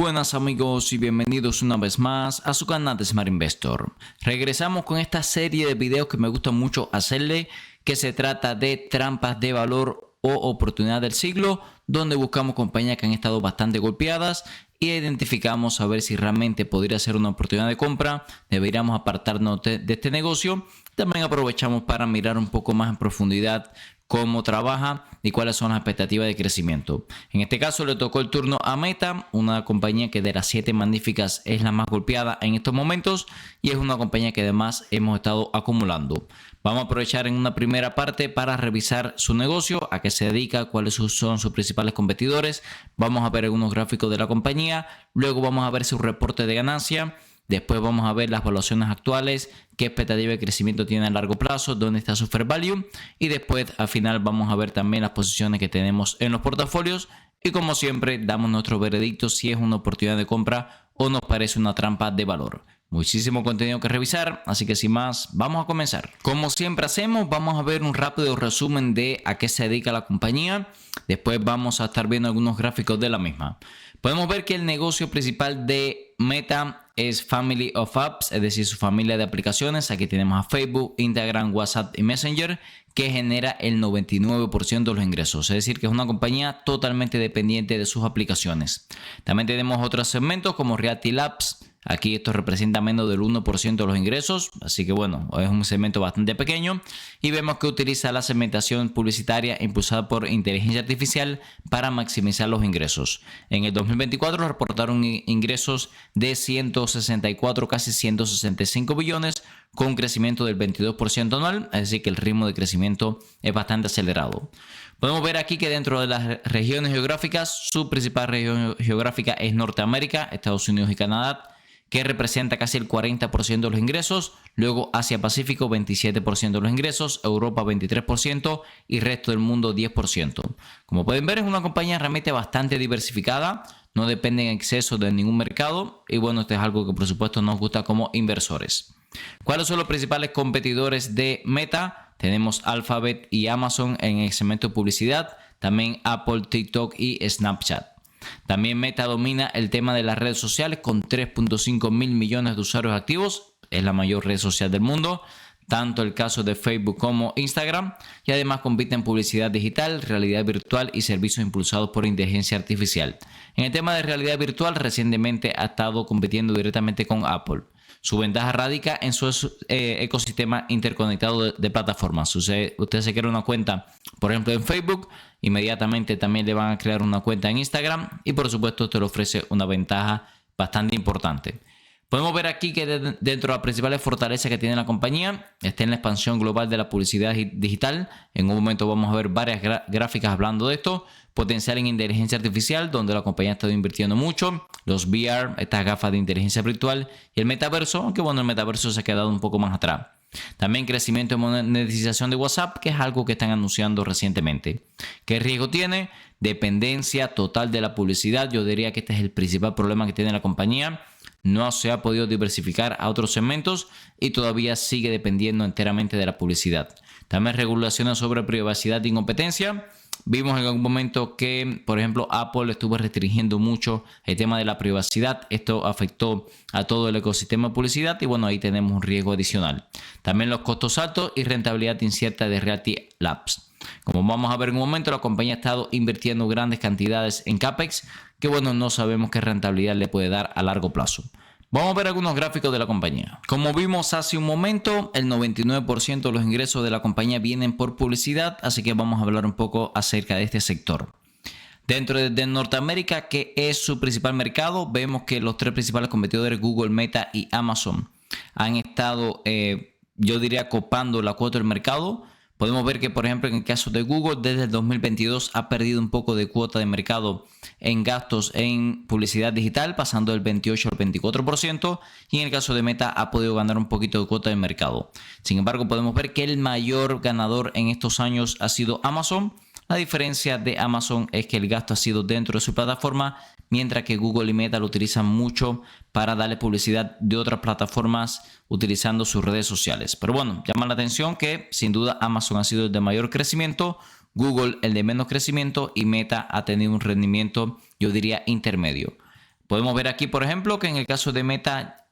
buenas amigos y bienvenidos una vez más a su canal de Smart Investor. Regresamos con esta serie de videos que me gusta mucho hacerle, que se trata de trampas de valor o oportunidad del siglo, donde buscamos compañías que han estado bastante golpeadas y identificamos a ver si realmente podría ser una oportunidad de compra. Deberíamos apartarnos de este negocio. También aprovechamos para mirar un poco más en profundidad cómo trabaja y cuáles son las expectativas de crecimiento. En este caso le tocó el turno a Meta, una compañía que de las 7 magníficas es la más golpeada en estos momentos y es una compañía que además hemos estado acumulando. Vamos a aprovechar en una primera parte para revisar su negocio, a qué se dedica, cuáles son sus principales competidores. Vamos a ver algunos gráficos de la compañía, luego vamos a ver su reporte de ganancia. Después vamos a ver las evaluaciones actuales, qué expectativa de crecimiento tiene a largo plazo, dónde está su fair value y después al final vamos a ver también las posiciones que tenemos en los portafolios y como siempre damos nuestro veredicto si es una oportunidad de compra o nos parece una trampa de valor. Muchísimo contenido que revisar, así que sin más, vamos a comenzar. Como siempre hacemos, vamos a ver un rápido resumen de a qué se dedica la compañía. Después vamos a estar viendo algunos gráficos de la misma. Podemos ver que el negocio principal de Meta es Family of Apps, es decir, su familia de aplicaciones. Aquí tenemos a Facebook, Instagram, WhatsApp y Messenger, que genera el 99% de los ingresos. Es decir, que es una compañía totalmente dependiente de sus aplicaciones. También tenemos otros segmentos como Reality Labs. Aquí esto representa menos del 1% de los ingresos, así que bueno, es un segmento bastante pequeño. Y vemos que utiliza la segmentación publicitaria impulsada por inteligencia artificial para maximizar los ingresos. En el 2024 reportaron ingresos de 164, casi 165 billones, con un crecimiento del 22% anual, es decir que el ritmo de crecimiento es bastante acelerado. Podemos ver aquí que dentro de las regiones geográficas, su principal región geográfica es Norteamérica, Estados Unidos y Canadá, que representa casi el 40% de los ingresos, luego Asia-Pacífico 27% de los ingresos, Europa 23% y resto del mundo 10%. Como pueden ver, es una compañía realmente bastante diversificada, no depende en exceso de ningún mercado y bueno, esto es algo que por supuesto nos gusta como inversores. ¿Cuáles son los principales competidores de Meta? Tenemos Alphabet y Amazon en el segmento de publicidad, también Apple, TikTok y Snapchat. También Meta domina el tema de las redes sociales con 3.5 mil millones de usuarios activos. Es la mayor red social del mundo, tanto el caso de Facebook como Instagram. Y además compite en publicidad digital, realidad virtual y servicios impulsados por inteligencia artificial. En el tema de realidad virtual, recientemente ha estado compitiendo directamente con Apple. Su ventaja radica en su ecosistema interconectado de plataformas. Usted se crea una cuenta, por ejemplo, en Facebook, inmediatamente también le van a crear una cuenta en Instagram y por supuesto te le ofrece una ventaja bastante importante. Podemos ver aquí que dentro de las principales fortalezas que tiene la compañía está en la expansión global de la publicidad digital. En un momento vamos a ver varias gráficas hablando de esto. Potencial en inteligencia artificial, donde la compañía ha estado invirtiendo mucho. Los VR, estas gafas de inteligencia virtual. Y el metaverso, aunque bueno, el metaverso se ha quedado un poco más atrás. También crecimiento en monetización de WhatsApp, que es algo que están anunciando recientemente. ¿Qué riesgo tiene? Dependencia total de la publicidad. Yo diría que este es el principal problema que tiene la compañía. No se ha podido diversificar a otros segmentos y todavía sigue dependiendo enteramente de la publicidad. También regulaciones sobre privacidad y competencia. Vimos en algún momento que, por ejemplo, Apple estuvo restringiendo mucho el tema de la privacidad. Esto afectó a todo el ecosistema de publicidad y bueno, ahí tenemos un riesgo adicional. También los costos altos y rentabilidad incierta de Reality Labs. Como vamos a ver en un momento, la compañía ha estado invirtiendo grandes cantidades en CAPEX, que bueno, no sabemos qué rentabilidad le puede dar a largo plazo. Vamos a ver algunos gráficos de la compañía. Como vimos hace un momento, el 99% de los ingresos de la compañía vienen por publicidad, así que vamos a hablar un poco acerca de este sector. Dentro de Norteamérica, que es su principal mercado, vemos que los 3 principales competidores, Google, Meta y Amazon, han estado, yo diría, copando la cuota del mercado. Podemos ver que, por ejemplo, en el caso de Google, desde el 2022 ha perdido un poco de cuota de mercado en gastos en publicidad digital, pasando del 28 al 24%, y en el caso de Meta ha podido ganar un poquito de cuota de mercado. Sin embargo, podemos ver que el mayor ganador en estos años ha sido Amazon. La diferencia de Amazon es que el gasto ha sido dentro de su plataforma, mientras que Google y Meta lo utilizan mucho para darle publicidad de otras plataformas utilizando sus redes sociales. Pero bueno, llama la atención que sin duda Amazon ha sido el de mayor crecimiento, Google el de menos crecimiento y Meta ha tenido un rendimiento, yo diría, intermedio. Podemos ver aquí, por ejemplo, que en el caso de Meta,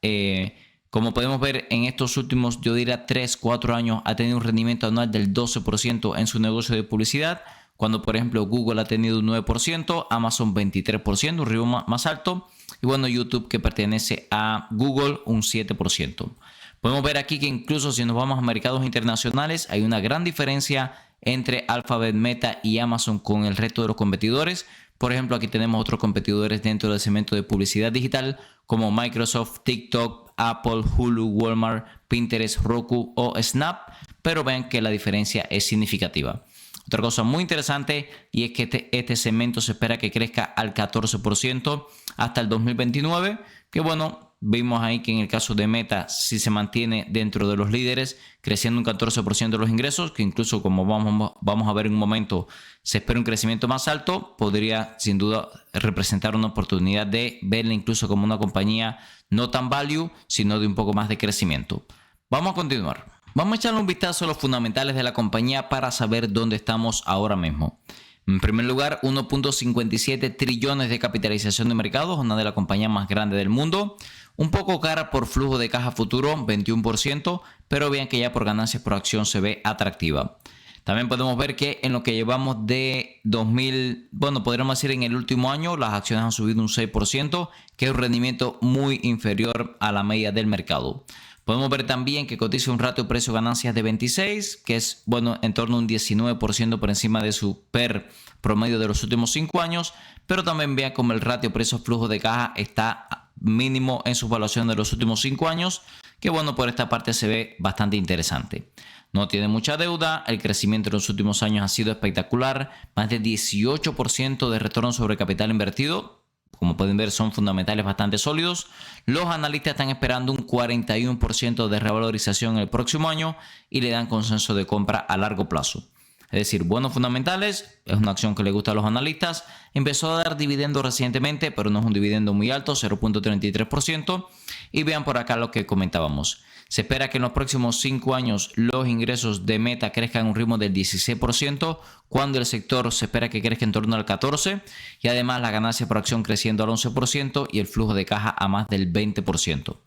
como podemos ver en estos últimos, yo diría 3, 4 años, ha tenido un rendimiento anual del 12% en su negocio de publicidad, cuando por ejemplo Google ha tenido un 9%, Amazon 23%, un ritmo más alto, y bueno, YouTube, que pertenece a Google, un 7%. Podemos ver aquí que incluso si nos vamos a mercados internacionales, hay una gran diferencia entre Alphabet, Meta y Amazon con el resto de los competidores. Por ejemplo, aquí tenemos otros competidores dentro del segmento de publicidad digital como Microsoft, TikTok, Apple, Hulu, Walmart, Pinterest, Roku o Snap, pero vean que la diferencia es significativa. Otra cosa muy interesante y es que este segmento se espera que crezca al 14% hasta el 2029, que bueno, vimos ahí que en el caso de Meta si se mantiene dentro de los líderes, creciendo un 14% de los ingresos, que incluso como vamos a ver en un momento, se espera un crecimiento más alto, podría sin duda representar una oportunidad de verla incluso como una compañía no tan value, sino de un poco más de crecimiento. Vamos a continuar. Vamos a echarle un vistazo a los fundamentales de la compañía para saber dónde estamos ahora mismo. En primer lugar, 1.57 trillones de capitalización de mercado, una de las compañías más grandes del mundo. Un poco cara por flujo de caja futuro, 21%, pero vean que ya por ganancias por acción se ve atractiva. También podemos ver que en lo que llevamos de 2000, bueno, podríamos decir en el último año, las acciones han subido un 6%, que es un rendimiento muy inferior a la media del mercado. Podemos ver también que cotiza un ratio precio-ganancias de 26, que es bueno en torno a un 19% por encima de su PER promedio de los últimos 5 años, pero también vean como el ratio precio-flujo de caja está mínimo en su evaluación de los últimos 5 años, que bueno, por esta parte se ve bastante interesante. No tiene mucha deuda, el crecimiento en los últimos años ha sido espectacular, más de 18% de retorno sobre capital invertido. Como pueden ver, son fundamentales bastante sólidos. Los analistas están esperando un 41% de revalorización el próximo año y le dan consenso de compra a largo plazo. Es decir, buenos fundamentales, es una acción que le gusta a los analistas. Empezó a dar dividendo recientemente, pero no es un dividendo muy alto, 0.33%. Y vean por acá lo que comentábamos. Se espera que en los próximos 5 años los ingresos de Meta crezcan a un ritmo del 16%, cuando el sector se espera que crezca en torno al 14%, y además la ganancia por acción creciendo al 11% y el flujo de caja a más del 20%.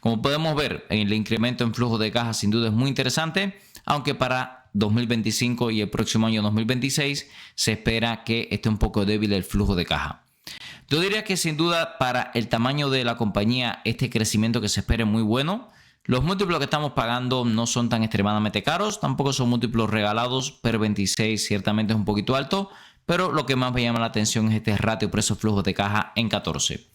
Como podemos ver, el incremento en flujo de caja sin duda es muy interesante, aunque para 2025 y el próximo año 2026 se espera que esté un poco débil el flujo de caja. Yo diría que sin duda para el tamaño de la compañía este crecimiento que se espera es muy bueno. Los múltiplos que estamos pagando no son tan extremadamente caros, tampoco son múltiplos regalados, pero 26 ciertamente es un poquito alto, pero lo que más me llama la atención es este ratio precio-flujo de caja en 14.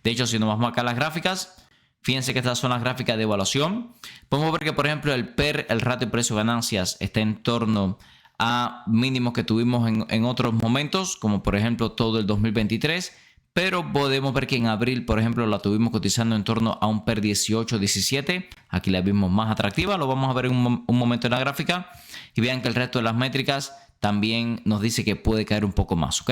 De hecho, si nos vamos acá a las gráficas, fíjense que estas son las gráficas de evaluación. Podemos ver que, por ejemplo, el PER, el ratio precio-ganancias, está en torno a mínimos que tuvimos en otros momentos, como por ejemplo todo el 2023, pero podemos ver que en abril, por ejemplo, la tuvimos cotizando en torno a un PER 18-17. Aquí la vimos más atractiva, lo vamos a ver en un momento en la gráfica. Y vean que el resto de las métricas también nos dice que puede caer un poco más, ¿ok?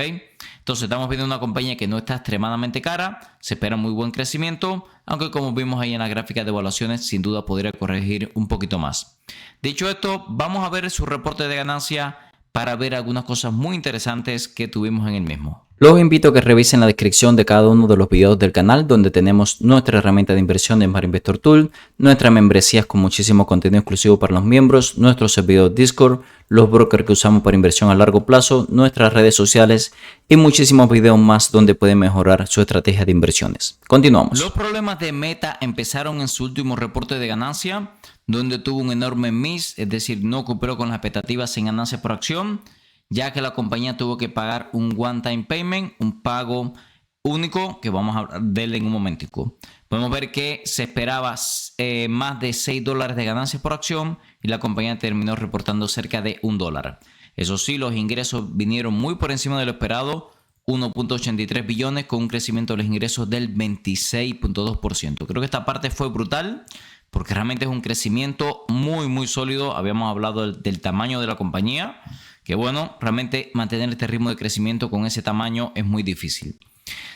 Entonces estamos viendo una compañía que no está extremadamente cara, se espera muy buen crecimiento, aunque como vimos ahí en la gráfica de evaluaciones, sin duda podría corregir un poquito más. Dicho esto, vamos a ver su reporte de ganancia para ver algunas cosas muy interesantes que tuvimos en el mismo. Los invito a que revisen la descripción de cada uno de los videos del canal, donde tenemos nuestra herramienta de inversión de Smart Investor Tool, nuestras membresías con muchísimo contenido exclusivo para los miembros, nuestro servidor Discord, los brokers que usamos para inversión a largo plazo, nuestras redes sociales y muchísimos videos más donde pueden mejorar su estrategia de inversiones. Continuamos. Los problemas de Meta empezaron en su último reporte de ganancia, donde tuvo un enorme miss, es decir, no cumplió con las expectativas en ganancias por acción, ya que la compañía tuvo que pagar un one-time payment, un pago único, que vamos a hablar de él en un momentico. Podemos ver que se esperaba más de $6 de ganancias por acción y la compañía terminó reportando cerca de $1. Eso sí, los ingresos vinieron muy por encima de lo esperado, 1.83 billones con un crecimiento de los ingresos del 26.2%. Creo que esta parte fue brutal porque realmente es un crecimiento muy sólido. Habíamos hablado del tamaño de la compañía, que bueno, realmente mantener este ritmo de crecimiento con ese tamaño es muy difícil.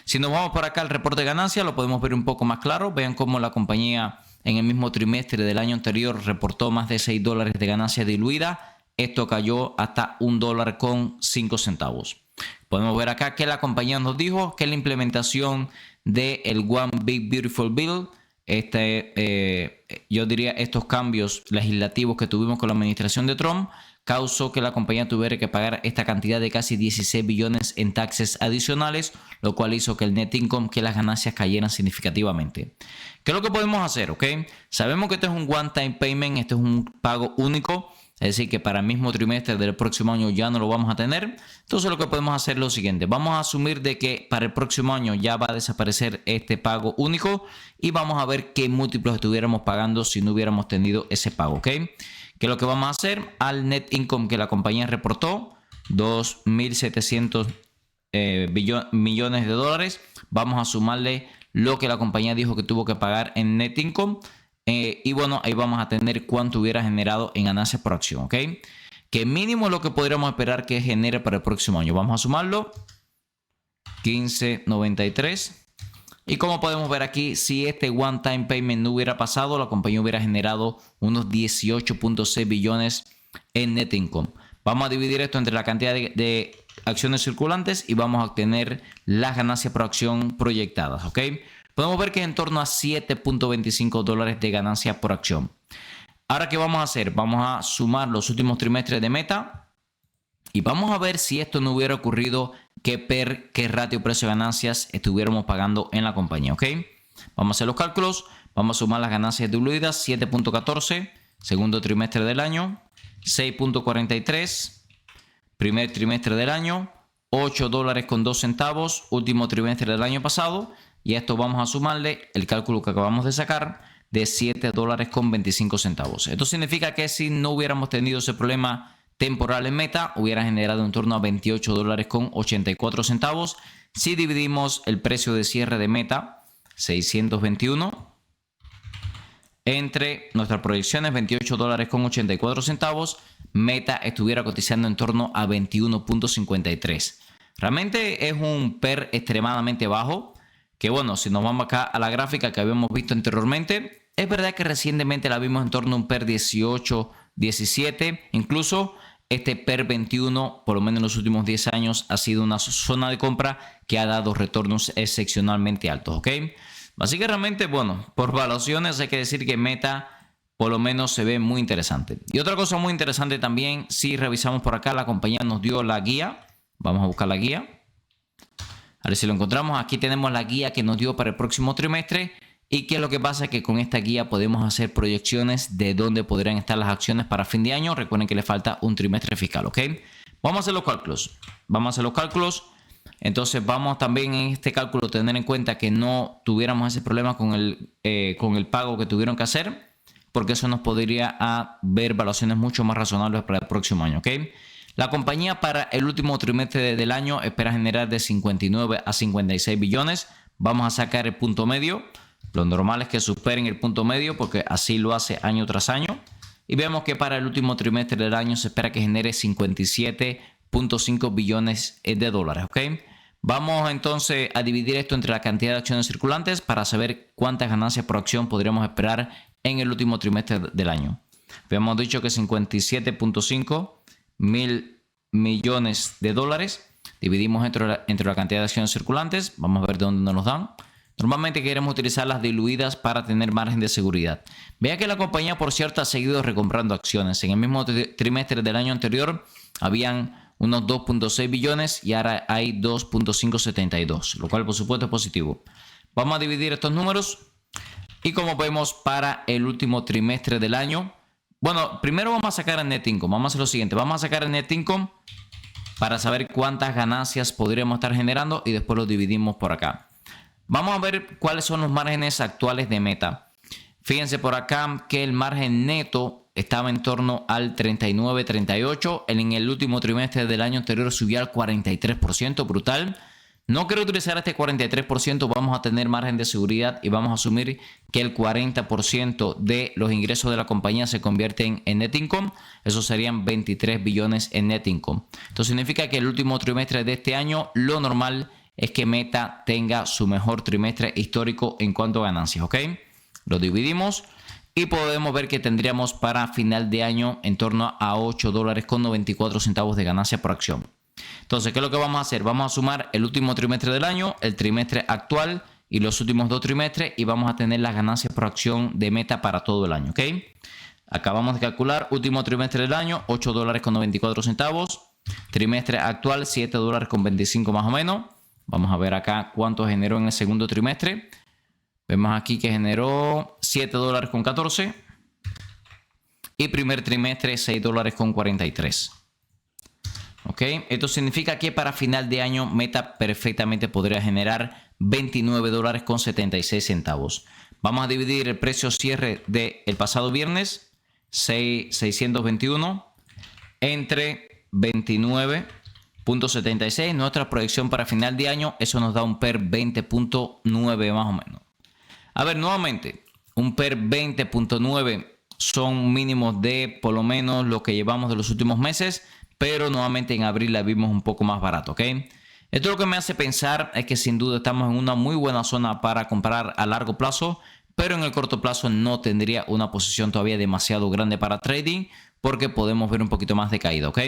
Si nos vamos por acá al reporte de ganancias, lo podemos ver un poco más claro. Vean cómo la compañía en el mismo trimestre del año anterior reportó más de $6 de ganancia diluida. Esto cayó hasta $1.05. Podemos ver acá que la compañía nos dijo que la implementación del One Big Beautiful Bill, yo diría estos cambios legislativos que tuvimos con la administración de Trump, causó que la compañía tuviera que pagar esta cantidad de casi 16 billones en taxes adicionales, lo cual hizo que el net income, que las ganancias cayeran significativamente. ¿Qué es lo que podemos hacer? Sabemos que este es un one-time payment, este es un pago único. Es decir, que para el mismo trimestre del próximo año ya no lo vamos a tener. Entonces lo que podemos hacer es lo siguiente. Vamos a asumir de que para el próximo año ya va a desaparecer este pago único. Y vamos a ver qué múltiplos estuviéramos pagando si no hubiéramos tenido ese pago. ¿Qué es lo que vamos a hacer? Al net income que la compañía reportó, 2.700 millones de dólares. Vamos a sumarle lo que la compañía dijo que tuvo que pagar en net income. Y bueno, ahí vamos a tener cuánto hubiera generado en ganancias por acción, que mínimo es lo que podríamos esperar que genere para el próximo año. Vamos a sumarlo, 15.93. Y como podemos ver aquí, si este one time payment no hubiera pasado, la compañía hubiera generado unos 18.6 billones en net income. Vamos a dividir esto entre la cantidad de acciones circulantes y vamos a obtener las ganancias por acción proyectadas, Podemos ver que es en torno a 7.25 dólares de ganancia por acción. Ahora, ¿qué vamos a hacer? Vamos a sumar los últimos trimestres de Meta y vamos a ver si esto no hubiera ocurrido, qué ratio precio-ganancias estuviéramos pagando en la compañía. Vamos a hacer los cálculos. Vamos a sumar las ganancias diluidas, 7.14, segundo trimestre del año, 6.43, primer trimestre del año, 8 dólares con 2 centavos, último trimestre del año pasado. Y a esto vamos a sumarle el cálculo que acabamos de sacar de 7 dólares con 25 centavos. Esto significa que si no hubiéramos tenido ese problema temporal en Meta, hubiera generado en torno a 28 dólares con 84 centavos. Si dividimos el precio de cierre de Meta, 621, entre nuestras proyecciones, 28 dólares con 84 centavos, Meta estuviera cotizando en torno a 21.53. Realmente es un PER extremadamente bajo. Que bueno, si nos vamos acá a la gráfica que habíamos visto anteriormente, es verdad que recientemente la vimos en torno a un PER 18, 17, incluso este PER 21, por lo menos en los últimos 10 años, ha sido una zona de compra que ha dado retornos excepcionalmente altos, Así que realmente, bueno, por valuaciones hay que decir que Meta por lo menos se ve muy interesante. Y otra cosa muy interesante también, si revisamos por acá, la compañía nos dio la guía. Vamos a buscar la guía. A ver si lo encontramos. Aquí tenemos la guía que nos dio para el próximo trimestre. Y qué es lo que pasa, que con esta guía podemos hacer proyecciones de dónde podrían estar las acciones para fin de año. Recuerden que le falta un trimestre fiscal, Vamos a hacer los cálculos. Entonces vamos también en este cálculo a tener en cuenta que no tuviéramos ese problema con el pago que tuvieron que hacer, porque eso nos podría ver valuaciones mucho más razonables para el próximo año, La compañía para el último trimestre del año espera generar de 59 a 56 billones. Vamos a sacar el punto medio. Lo normal es que superen el punto medio porque así lo hace año tras año. Y vemos que para el último trimestre del año se espera que genere 57.5 billones de dólares. Vamos entonces a dividir esto entre la cantidad de acciones circulantes para saber cuántas ganancias por acción podríamos esperar en el último trimestre del año. Habíamos dicho que 57.5 mil millones de dólares. Dividimos entre la cantidad de acciones circulantes. Vamos a ver de dónde nos dan. Normalmente queremos utilizar las diluidas para tener margen de seguridad. Vea que la compañía, por cierto, ha seguido recomprando acciones. En el mismo trimestre del año anterior habían unos 2.6 billones y ahora hay 2.572, lo cual por supuesto es positivo. Vamos a dividir estos números y como vemos para el último trimestre del año, bueno, primero vamos a sacar el net income. Vamos a hacer lo siguiente. Vamos a sacar el net income para saber cuántas ganancias podríamos estar generando y después lo dividimos por acá. Vamos a ver cuáles son los márgenes actuales de Meta. Fíjense por acá que el margen neto estaba en torno al 39-38. En el último trimestre del año anterior subió al 43%, brutal. No quiero utilizar este 43%, vamos a tener margen de seguridad y vamos a asumir que el 40% de los ingresos de la compañía se convierten en net income. Eso serían 23 billones en net income. Esto significa que el último trimestre de este año, lo normal es que Meta tenga su mejor trimestre histórico en cuanto a ganancias, Lo dividimos y podemos ver que tendríamos para final de año en torno a 8 dólares con 94 centavos de ganancia por acción. Entonces, ¿qué es lo que vamos a hacer? Vamos a sumar el último trimestre del año, el trimestre actual y los últimos 2 trimestres y vamos a tener las ganancias por acción de Meta para todo el año, ¿ok? Acabamos de calcular último trimestre del año, $8.94. Trimestre actual, $7.25 más o menos. Vamos a ver acá cuánto generó en el segundo trimestre. Vemos aquí que generó $7.14. Y primer trimestre, $6.43. ¿Ok? Esto significa que para final de año Meta perfectamente podría generar $29.76. Vamos a dividir el precio cierre del pasado viernes, 621, entre 29.76. Nuestra proyección para final de año, eso nos da un PER 20.9 más o menos. A ver, nuevamente, un PER 20.9 son mínimos de por lo menos lo que llevamos de los últimos meses, pero nuevamente en abril la vimos un poco más barato, ¿ok? Esto lo que me hace pensar es que sin duda estamos en una muy buena zona para comprar a largo plazo, pero en el corto plazo no tendría una posición todavía demasiado grande para trading porque podemos ver un poquito más de caída, ¿ok?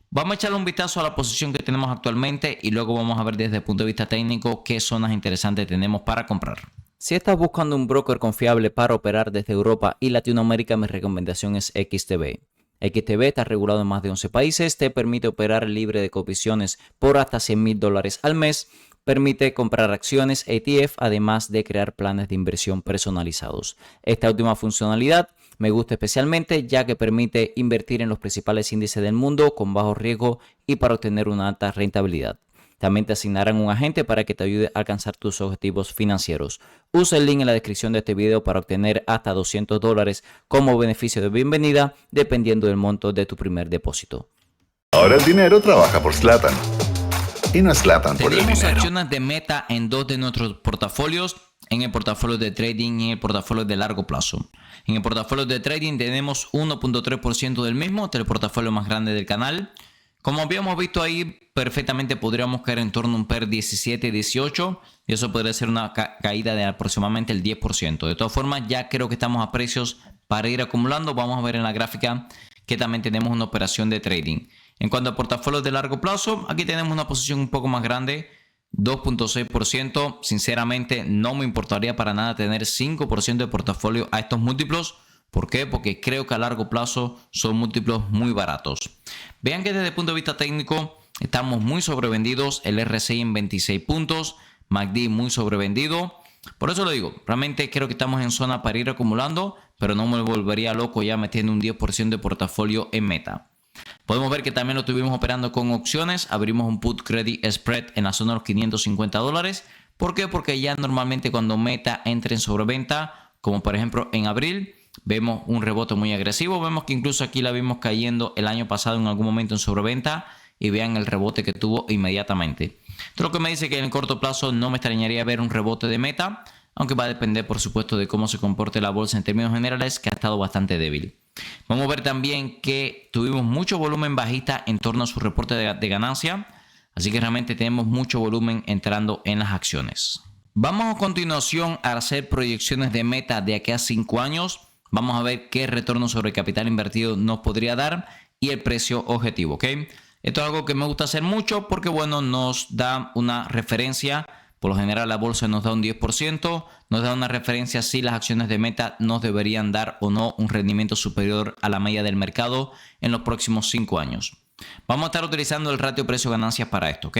Vamos a echarle un vistazo a la posición que tenemos actualmente y luego vamos a ver desde el punto de vista técnico qué zonas interesantes tenemos para comprar. Si estás buscando un broker confiable para operar desde Europa y Latinoamérica, mi recomendación es XTB. XTB está regulado en más de 11 países, te permite operar libre de comisiones por hasta $100,000 al mes, permite comprar acciones ETF, además de crear planes de inversión personalizados. Esta última funcionalidad me gusta especialmente ya que permite invertir en los principales índices del mundo con bajo riesgo y para obtener una alta rentabilidad. También te asignarán un agente para que te ayude a alcanzar tus objetivos financieros. Usa el link en la descripción de este video para obtener hasta $200 como beneficio de bienvenida, dependiendo del monto de tu primer depósito. Ahora el dinero trabaja por Zlatan. Y no es Zlatan por el dinero. Tenemos acciones de Meta en 2 de nuestros portafolios, en el portafolio de trading y en el portafolio de largo plazo. En el portafolio de trading tenemos 1.3% del mismo, este es el portafolio más grande del canal. Como habíamos visto ahí, perfectamente podríamos caer en torno a un PER 17-18 y eso podría ser una caída de aproximadamente el 10%. De todas formas, ya creo que estamos a precios para ir acumulando. Vamos a ver en la gráfica que también tenemos una operación de trading. En cuanto a portafolios de largo plazo, aquí tenemos una posición un poco más grande, 2.6%. Sinceramente, no me importaría para nada tener 5% de portafolio a estos múltiplos. ¿Por qué? Porque creo que a largo plazo son múltiplos muy baratos. Vean que desde el punto de vista técnico estamos muy sobrevendidos. El RSI en 26 puntos, MACD muy sobrevendido. Por eso lo digo, realmente creo que estamos en zona para ir acumulando, pero no me volvería loco ya metiendo un 10% de portafolio en Meta. Podemos ver que también lo estuvimos operando con opciones. Abrimos un put credit spread en la zona de los $550. ¿Por qué? Porque ya normalmente cuando Meta entra en sobreventa, como por ejemplo en abril, vemos un rebote muy agresivo. Vemos que incluso aquí la vimos cayendo el año pasado en algún momento en sobreventa y vean el rebote que tuvo inmediatamente. Esto lo que me dice que en el corto plazo no me extrañaría ver un rebote de Meta, aunque va a depender por supuesto de cómo se comporte la bolsa en términos generales, que ha estado bastante débil. Vamos a ver también que tuvimos mucho volumen bajista en torno a su reporte de ganancia, así que realmente tenemos mucho volumen entrando en las acciones. Vamos a continuación a hacer proyecciones de Meta de aquí a 5 años. Vamos a ver qué retorno sobre capital invertido nos podría dar y el precio objetivo, ¿ok? Esto es algo que me gusta hacer mucho porque, bueno, nos da una referencia. Por lo general la bolsa nos da un 10%, nos da una referencia si las acciones de Meta nos deberían dar o no un rendimiento superior a la media del mercado en los próximos 5 años. Vamos a estar utilizando el ratio precio-ganancias para esto, ¿ok?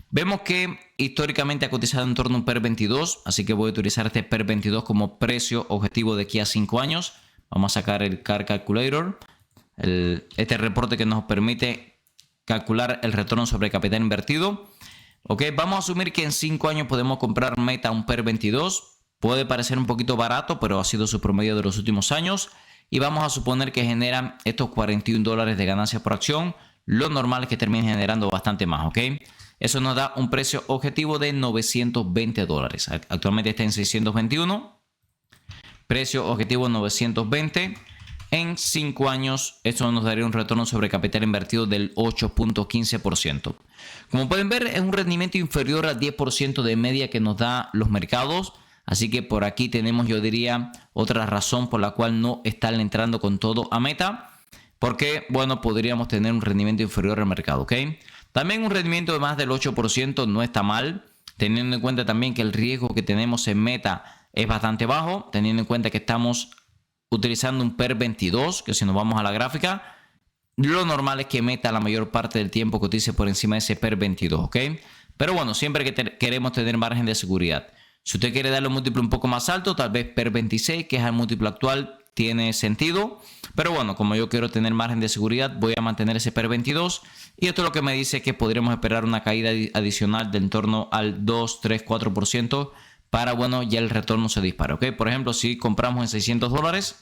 Vemos que históricamente ha cotizado en torno a un PER 22, así que voy a utilizar este PER 22 como precio objetivo de aquí a 5 años. Vamos a sacar el CAR Calculator, este reporte que nos permite calcular el retorno sobre capital invertido. Ok, vamos a asumir que en 5 años podemos comprar Meta a un PER 22. Puede parecer un poquito barato, pero ha sido su promedio de los últimos años. Y vamos a suponer que generan estos $41 de ganancia por acción. Lo normal es que termine generando bastante más, ¿ok? Eso nos da un precio objetivo de $920. Actualmente está en 621. Precio objetivo 920. En 5 años, esto nos daría un retorno sobre capital invertido del 8.15%. Como pueden ver, es un rendimiento inferior al 10% de media que nos da los mercados. Así que por aquí tenemos, yo diría, otra razón por la cual no están entrando con todo a Meta. Porque, bueno, podríamos tener un rendimiento inferior al mercado, ¿ok? También un rendimiento de más del 8% no está mal, teniendo en cuenta también que el riesgo que tenemos en Meta es bastante bajo, teniendo en cuenta que estamos utilizando un PER 22, que si nos vamos a la gráfica, lo normal es que Meta la mayor parte del tiempo cotice por encima de ese PER 22, ¿ok? Pero bueno, siempre que queremos tener margen de seguridad. Si usted quiere darle un múltiplo un poco más alto, tal vez PER 26, que es el múltiplo actual, tiene sentido. Pero bueno, como yo quiero tener margen de seguridad, voy a mantener ese PER 22. Y esto es lo que me dice que podríamos esperar una caída adicional de en torno al 2, 3, 4% para, bueno, ya el retorno se dispara, ¿ok? Por ejemplo, si compramos en $600,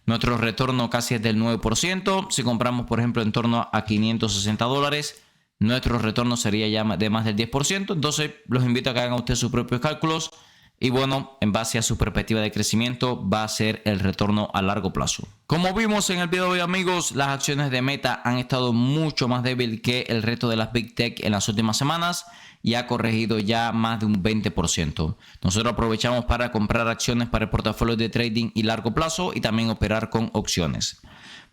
nuestro retorno casi es del 9%. Si compramos, por ejemplo, en torno a $560, nuestro retorno sería ya de más del 10%. Entonces, los invito a que hagan ustedes sus propios cálculos. Y bueno, en base a su perspectiva de crecimiento, va a ser el retorno a largo plazo. Como vimos en el video de hoy, amigos, las acciones de Meta han estado mucho más débil que el resto de las Big Tech en las últimas semanas y ha corregido ya más de un 20%. Nosotros aprovechamos para comprar acciones para el portafolio de trading y largo plazo y también operar con opciones.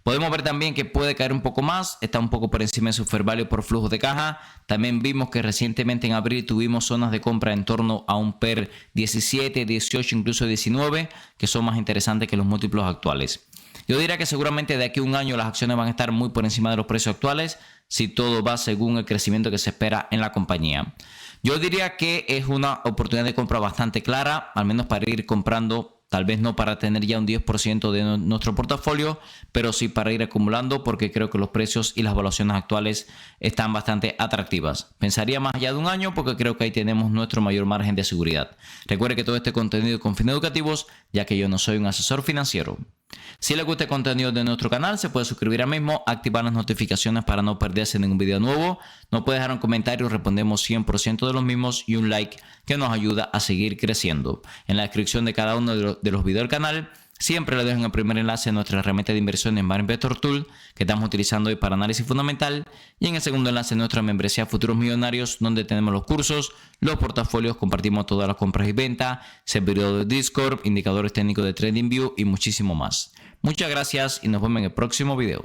Podemos ver también que puede caer un poco más, está un poco por encima de su fair value por flujo de caja. También vimos que recientemente en abril tuvimos zonas de compra en torno a un PER 17, 18, incluso 19, que son más interesantes que los múltiplos actuales. Yo diría que seguramente de aquí a un año las acciones van a estar muy por encima de los precios actuales si todo va según el crecimiento que se espera en la compañía. Yo diría que es una oportunidad de compra bastante clara, al menos para ir comprando. Tal vez no para tener ya un 10% de nuestro portafolio, pero sí para ir acumulando porque creo que los precios y las evaluaciones actuales están bastante atractivas. Pensaría más allá de un año porque creo que ahí tenemos nuestro mayor margen de seguridad. Recuerde que todo este contenido es con fines educativos, ya que yo no soy un asesor financiero. Si les gusta el contenido de nuestro canal, se puede suscribir ahora mismo, activar las notificaciones para no perderse ningún video nuevo. Nos puede dejar un comentario, respondemos 100% de los mismos y un like que nos ayuda a seguir creciendo. En la descripción de cada uno de los videos del canal, siempre les dejo en el primer enlace a nuestra herramienta de inversión en Investor Tool que estamos utilizando hoy para análisis fundamental y en el segundo enlace nuestra membresía Futuros Millonarios donde tenemos los cursos, los portafolios, compartimos todas las compras y ventas, servidor de Discord, indicadores técnicos de TradingView y muchísimo más. Muchas gracias y nos vemos en el próximo video.